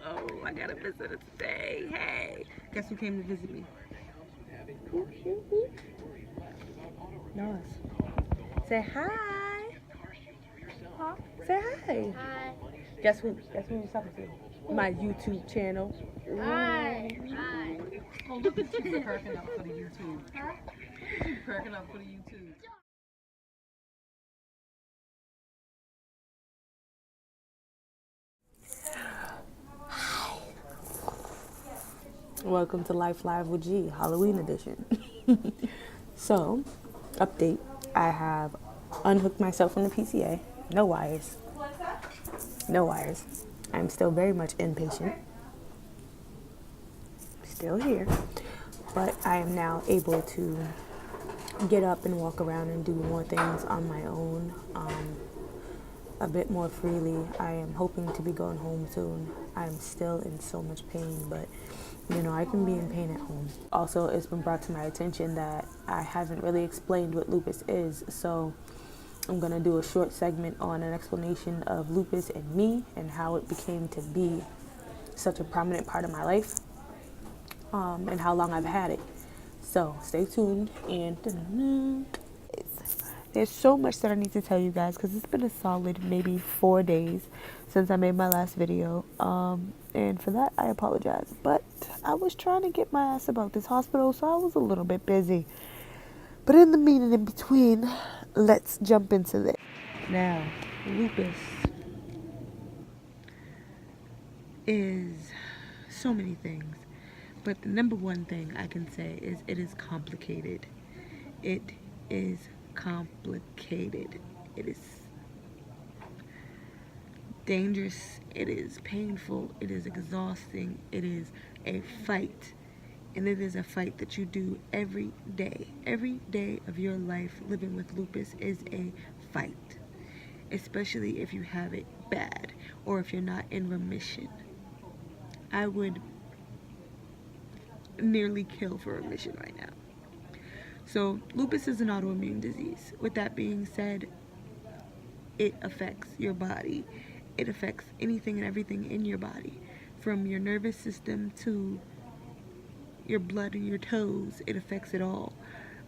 Oh, I got a visitor today. Hey, guess who came to visit me? Nas. Say hi. Huh? Say hi. Hi. Guess who? Guess who was talking to? My YouTube channel. Hi. Hi. Oh, look at you cracking up for the YouTube. Huh? Look at you cracking up for the YouTube. Welcome to Life Live with G, Halloween edition. So, update. I have unhooked myself from the PCA. No wires. No wires. I'm still very much impatient. Still here. But I am now able to get up and walk around and do more things on my own, a bit more freely. I am hoping to be going home soon. I'm still in so much pain, but you know, I can be in pain at home. Also, it's been brought to my attention that I haven't really explained what lupus is, so I'm going to do a short segment on an explanation of lupus and me and how it became to be such a prominent part of my life, and how long I've had it. So stay tuned, and there's so much that I need to tell you guys because it's been a solid maybe 4 days since I made my last video, and for that I apologize, but I was trying to get my ass about this hospital, so I was a little bit busy. But in the mean and in between, let's jump into this. Now, lupus is so many things, but the number one thing I can say is it is complicated. It is complicated. It is dangerous. It is painful. It is exhausting. It is a fight. And it is a fight that you do every day. Every day of your life living with lupus is a fight, especially if you have it bad or if you're not in remission. I would nearly kill for remission right now. So, lupus is an autoimmune disease. With that being said, it affects your body. It affects anything and everything in your body, from your nervous system to your blood and your toes. It affects it all.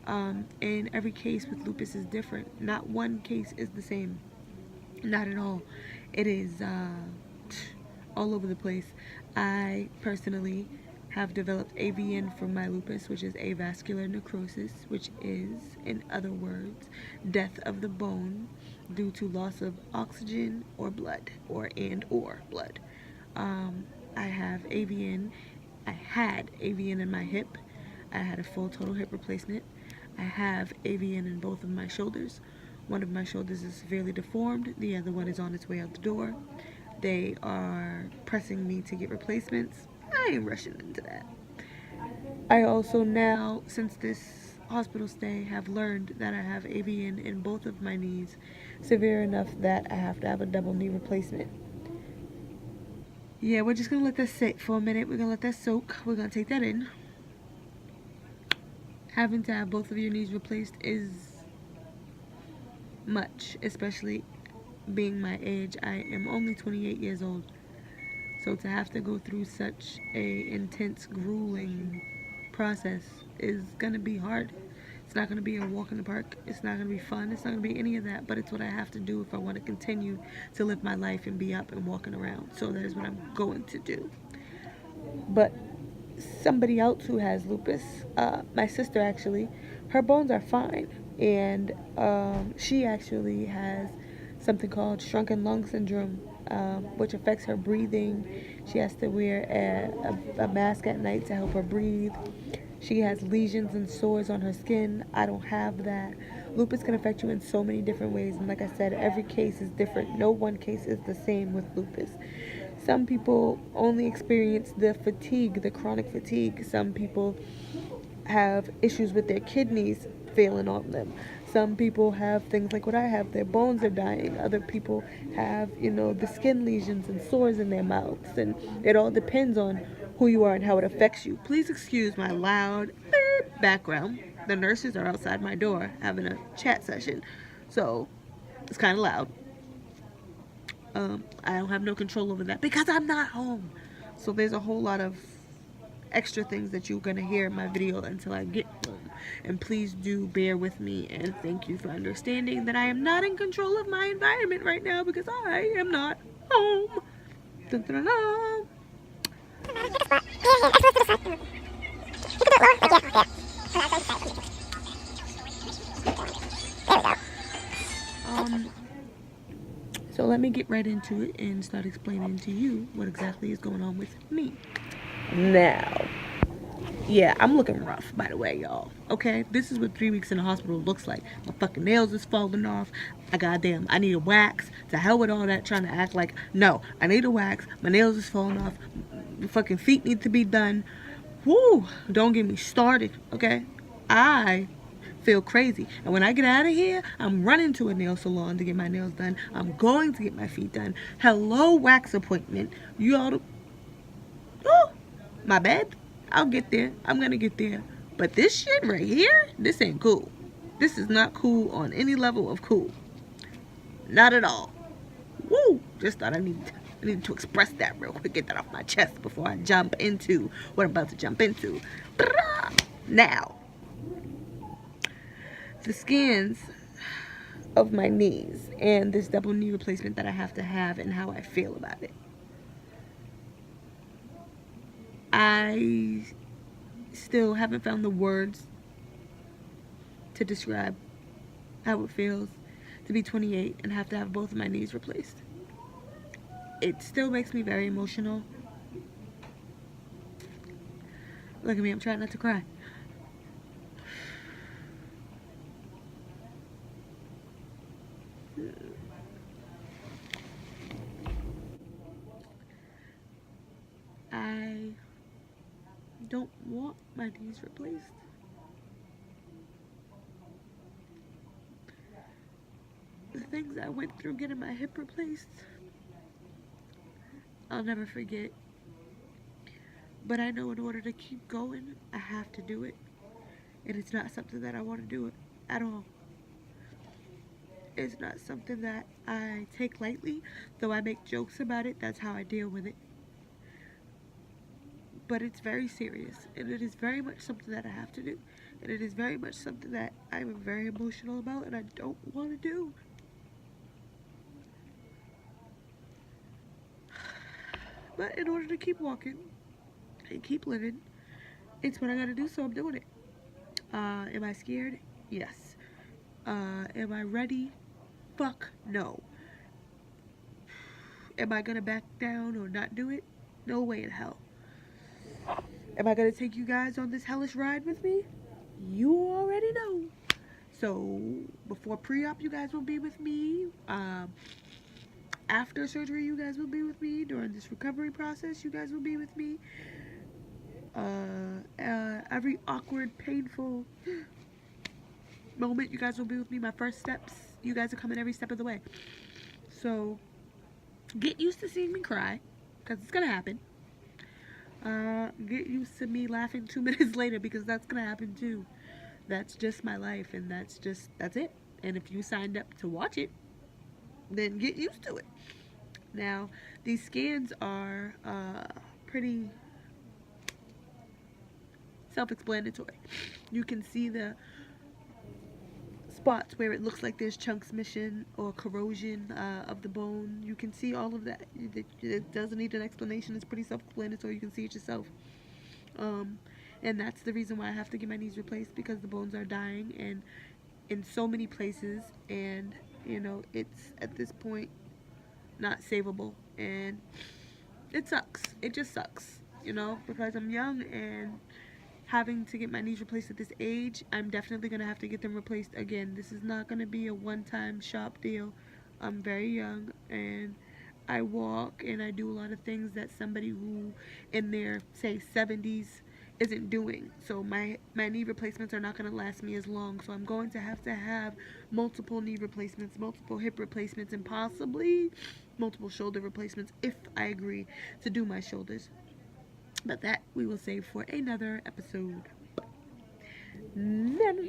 And every case with lupus is different. Not one case is the same. Not at all. It is all over the place. I personally have developed AVN from my lupus, which is avascular necrosis, which is, in other words, death of the bone due to loss of oxygen or blood, or blood. I have AVN. I had AVN in my hip. I had a full total hip replacement. I have AVN in both of my shoulders. One of my shoulders is severely deformed. The other one is on its way out the door. They are pressing me to get replacements. I ain't rushing into that. I also now, since this hospital stay, have learned that I have AVN in both of my knees, severe enough that I have to have a double knee replacement. Yeah, we're just gonna let that sit for a minute. We're gonna let that soak. We're gonna take that in. Having to have both of your knees replaced is much, especially being my age. I am only 28 years old. So to have to go through such a intense, grueling process is gonna be hard. It's not gonna be a walk in the park. It's not gonna be fun. It's not gonna be any of that. But it's what I have to do if I want to continue to live my life and be up and walking around. So that is what I'm going to do. But somebody else who has lupus, my sister actually, her bones are fine, and she actually has something called shrunken lung syndrome, which affects her breathing. She has to wear a mask at night to help her breathe. She has lesions and sores on her skin. I don't have that. Lupus can affect you in so many different ways, and like I said, every case is different. No one case is the same with lupus. Some people only experience the fatigue, the chronic fatigue. Some people have issues with their kidneys failing on them. Some people have things like what I have, their bones are dying. Other people have, the skin lesions and sores in their mouths. And it all depends on who you are and how it affects you. Please excuse my loud background. The nurses are outside my door having a chat session. So it's kind of loud. I don't have no control over that because I'm not home. So there's a whole lot of extra things that you're gonna hear in my video until I get home. And please do bear with me, and thank you for understanding that I am not in control of my environment right now because I am not home. Dun, dun, dun, dun. Um, so let me get right into it and start explaining to you what exactly is going on with me. Now, yeah, I'm looking rough, by the way, y'all. Okay? This is what 3 weeks in the hospital looks like. My fucking nails is falling off. I need a wax. To hell with all that trying to act like, no, I need a wax. My nails is falling off. My fucking feet need to be done. Whoo, don't get me started, okay? I feel crazy. And when I get out of here, I'm running to a nail salon to get my nails done. I'm going to get my feet done. Hello, wax appointment. You all do. Oh, my bad. I'll get there. I'm gonna get there. But this shit right here, this ain't cool. This is not cool on any level of cool. Not at all. Woo! Just thought I needed to express that real quick, get that off my chest before I jump into what I'm about to jump into. Now, the scans of my knees and this double knee replacement that I have to have and how I feel about it. I still haven't found the words to describe how it feels to be 28 and have to have both of my knees replaced. It still makes me very emotional. Look at me, I'm trying not to cry. I don't want my knees replaced. The things I went through getting my hip replaced, I'll never forget. But I know in order to keep going, I have to do it. And it's not something that I want to do it at all. It's not something that I take lightly, though I make jokes about it. That's how I deal with it. But it's very serious, and it is very much something that I have to do. And it is very much something that I'm very emotional about and I don't want to do. But in order to keep walking and keep living, it's what I gotta do, so I'm doing it. Am I scared? Yes. Am I ready? Fuck no. Am I gonna back down or not do it? No way in hell. Am I gonna take you guys on this hellish ride with me? You already know. So before pre-op, you guys will be with me. After surgery, you guys will be with me. During this recovery process, you guys will be with me. Every awkward, painful moment, you guys will be with me. My first steps, you guys are coming every step of the way. So get used to seeing me cry, because it's gonna happen. Get used to me laughing 2 minutes later, because that's gonna happen too. That's just my life, and that's it. And if you signed up to watch it, then get used to it. Now, these scans are pretty self-explanatory. You can see the spots where it looks like there's chunks missing or corrosion of the bone. You can see all of that. It doesn't need an explanation. It's pretty self-explanatory. You can see it yourself. And that's the reason why I have to get my knees replaced, because the bones are dying and in so many places, and it's at this point not savable, and it sucks. It just sucks, because I'm young and having to get my knees replaced at this age. I'm definitely going to have to get them replaced again. This is not going to be a one-time shop deal. I'm very young, and I walk and I do a lot of things that somebody who in their, say, 70s isn't doing. So my knee replacements are not going to last me as long. So I'm going to have multiple knee replacements, multiple hip replacements, and possibly multiple shoulder replacements if I agree to do my shoulders. But that we will save for another episode. No, no, no.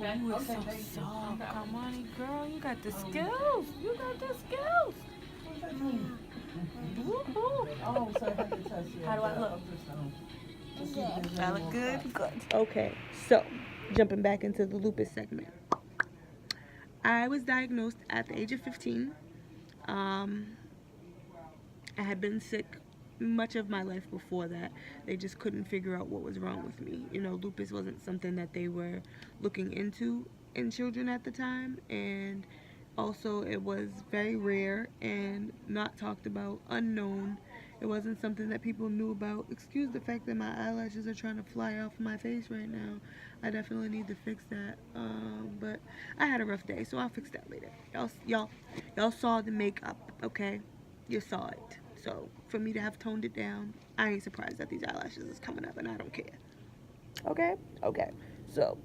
Ooh, it's so soft. Come on, girl. You got the skills. You got the skills. Oh, so I have to touch you. How do I look? Good. I look good? Good. Okay, so jumping back into the lupus segment. I was diagnosed at the age of 15. Um, I had been sick much of my life before that. They just couldn't figure out what was wrong with me. You know, lupus wasn't something that they were looking into in children at the time, and also it was very rare and not talked about, unknown. It wasn't something that people knew about. Excuse the fact that my eyelashes are trying to fly off my face right now. I definitely need to fix that. But I had a rough day, so I'll fix that later. Y'all saw the makeup, okay? You saw it. So for me to have toned it down, I ain't surprised that these eyelashes is coming up, and I don't care. Okay? Okay. So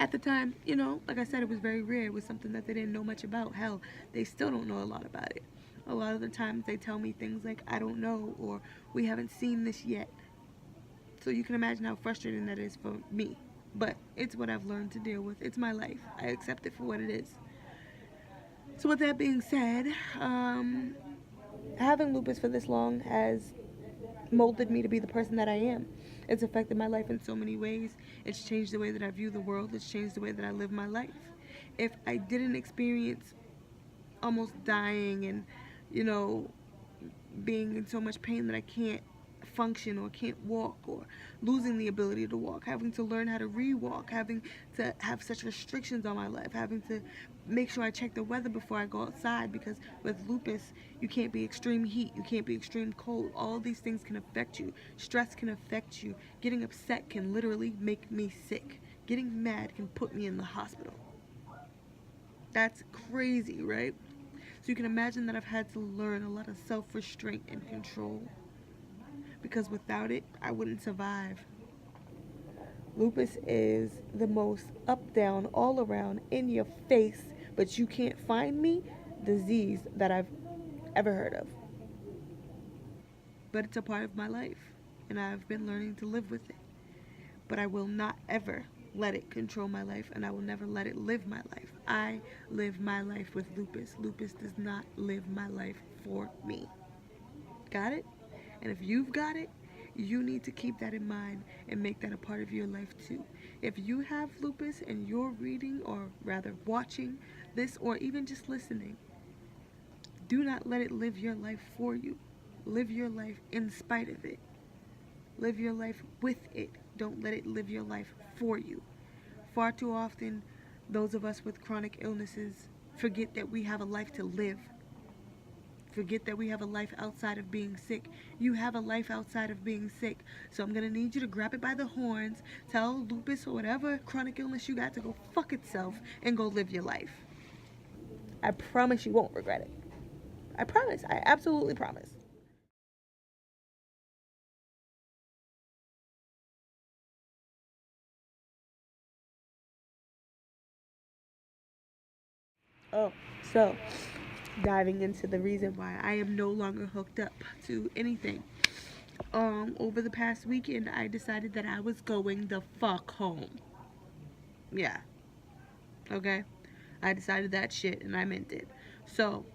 at the time, you know, like I said, it was very rare. It was something that they didn't know much about. Hell, they still don't know a lot about it. A lot of the times they tell me things like, I don't know, or we haven't seen this yet. So you can imagine how frustrating that is for me. But it's what I've learned to deal with. It's my life. I accept it for what it is. So with that being said, having lupus for this long has molded me to be the person that I am. It's affected my life in so many ways. It's changed the way that I view the world. It's changed the way that I live my life. If I didn't experience almost dying and, you know, being in so much pain that I can't function or can't walk, or losing the ability to walk, having to learn how to re-walk, having to have such restrictions on my life, having to make sure I check the weather before I go outside, because with lupus you can't be extreme heat, you can't be extreme cold. All these things can affect you. Stress can affect you. Getting upset can literally make me sick. Getting mad can put me in the hospital. That's crazy, right? So you can imagine that I've had to learn a lot of self-restraint and control, because without it, I wouldn't survive. Lupus is the most up, down, all around, in your face, but you can't find me disease that I've ever heard of. But it's a part of my life, and I've been learning to live with it. But I will not ever let it control my life, and I will never let it live my life. I live my life with lupus. Lupus does not live my life for me. Got it? And if you've got it, you need to keep that in mind and make that a part of your life too. If you have lupus and you're reading, or rather watching this, or even just listening, do not let it live your life for you. Live your life in spite of it. Live your life with it. Don't let it live your life for you. Far too often, those of us with chronic illnesses forget that we have a life to live. Forget that we have a life outside of being sick. You have a life outside of being sick. So I'm going to need you to grab it by the horns, tell lupus or whatever chronic illness you got to go fuck itself and go live your life. I promise you won't regret it. I promise. I absolutely promise. Oh, so diving into the reason why I am no longer hooked up to anything. Over the past weekend, I decided that I was going the fuck home. Yeah, okay? I decided that shit and I meant it. So,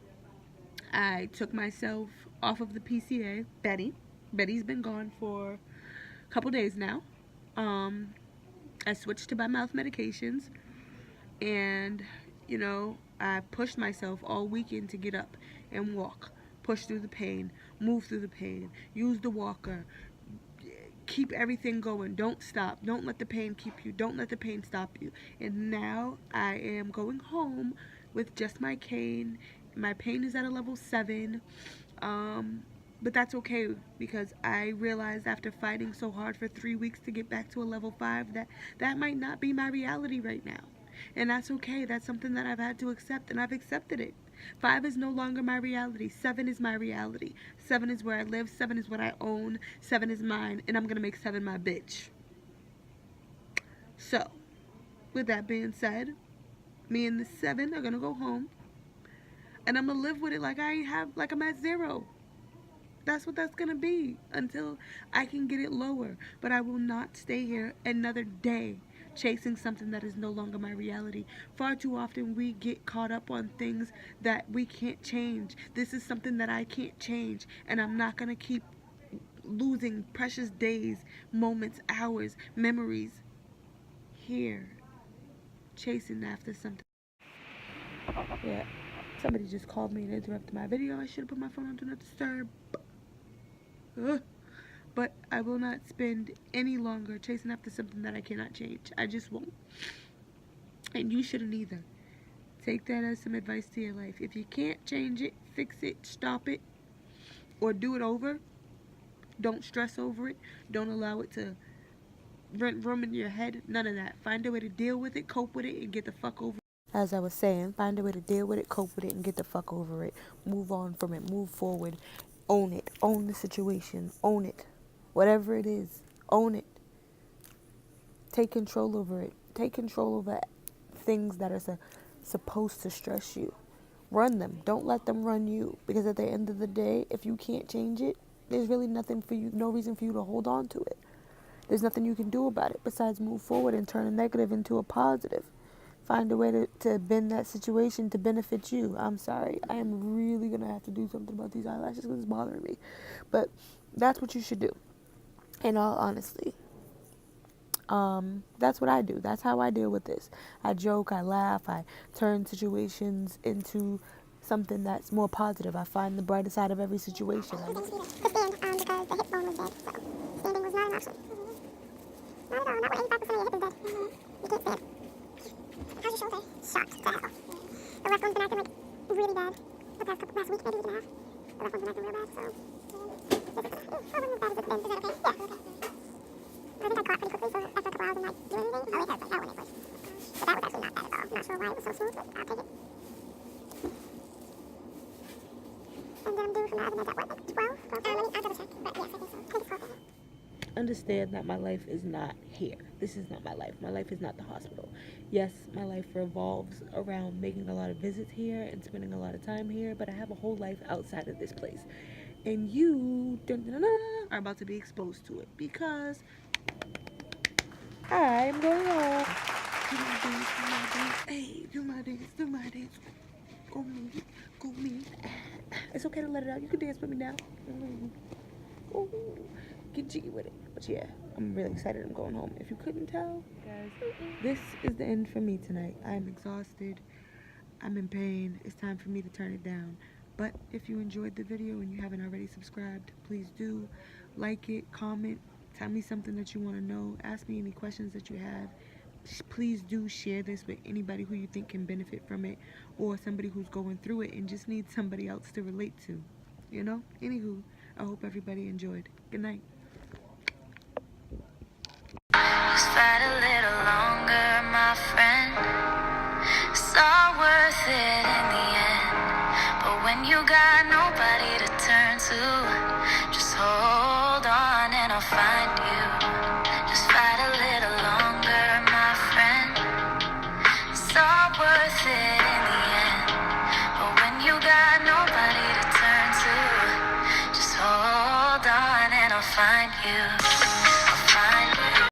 I took myself off of the PCA. Betty's been gone for a couple days now. Um, I switched to by mouth medications, and I pushed myself all weekend to get up and walk, push through the pain, move through the pain, use the walker, keep everything going. Don't stop. Don't let the pain keep you. Don't let the pain stop you. And now I am going home with just my cane. My pain is at a level 7. Um, but that's okay, because I realized after fighting so hard for 3 weeks to get back to a level 5 that that might not be my reality right now. And that's okay. That's something that I've had to accept, and I've accepted it. 5 is no longer my reality. 7 is my reality. 7 is where I live. 7 is what I own. 7 is mine, and I'm going to make 7 my bitch. So, with that being said, me and the 7 are going to go home, and I'm going to live with it like I'm at 0. That's what that's going to be until I can get it lower. But I will not stay here another day chasing something that is no longer my reality. Far too often we get caught up on things that we can't change. This is something that I can't change, and I'm not going to keep losing precious days, moments, hours, memories here chasing after something. Yeah, somebody just called me and interrupted my video. I should have put my phone on Do Not Disturb. But I will not spend any longer chasing after something that I cannot change. I just won't. And you shouldn't either. Take that as some advice to your life. If you can't change it, fix it, stop it, or do it over, don't stress over it. Don't allow it to rent room in your head. None of that. Find a way to deal with it, cope with it, and get the fuck over it. As I was saying, find a way to deal with it, cope with it, and get the fuck over it. Move on from it. Move forward. Own it. Own the situation. Own it. Whatever it is, own it. Take control over it. Take control over things that are supposed to stress you. Run them. Don't let them run you. Because at the end of the day, if you can't change it, there's really nothing for you, no reason for you to hold on to it. There's nothing you can do about it besides move forward and turn a negative into a positive. Find a way to bend that situation to benefit you. I'm sorry. I am really going to have to do something about these eyelashes because it's bothering me. But that's what you should do. In all honesty, that's what I do. That's how I deal with this. I joke, I laugh, I turn situations into something that's more positive. I find the brighter side of every situation. To stand, because the hip bone was dead, so standing was not an option. Not at all, not when 85% of your hip is dead. You can't stand. How's your shoulder? Shot to hell. The left one's been acting like really bad the last week, maybe week and a half. The left one's been acting real bad, so... It wasn't as bad as it's been. Is that okay? Yeah, okay. I think I caught pretty quickly, so after a couple hours, I'm like, do anything? Oh, it hurt like hell when it first. But that was actually not bad at all. I'm not sure why it was so smooth, but I'll take it. And then I'm due from the other meds at what, like 12? I'll double check, but yes, I think so. I think it's 12. Understand that my life is not here. This is not my life. My life is not the hospital. Yes, my life revolves around making a lot of visits here and spending a lot of time here, but I have a whole life outside of this place. And you are about to be exposed to it because I'm going on. Do my dance, do my dance. Hey, do my dance, do my dance. Go me, go me. It's okay to let it out. You can dance with me now. Ooh, get jiggy with it. But yeah, I'm really excited. I'm going home. If you couldn't tell, guys, this is the end for me tonight. I'm exhausted. I'm in pain. It's time for me to turn it down. But if you enjoyed the video and you haven't already subscribed, please do like it, comment, tell me something that you want to know, ask me any questions that you have. Please do share this with anybody who you think can benefit from it, or somebody who's going through it and just needs somebody else to relate to. You know? Anywho, I hope everybody enjoyed. Good night. Just fight a little longer, my friend. It's all worth it in the end. But when you got nobody to turn to, just hold on and I'll find you. Just fight a little longer, my friend. It's all worth it in the end. But when you got nobody to turn to, just hold on and I'll find you.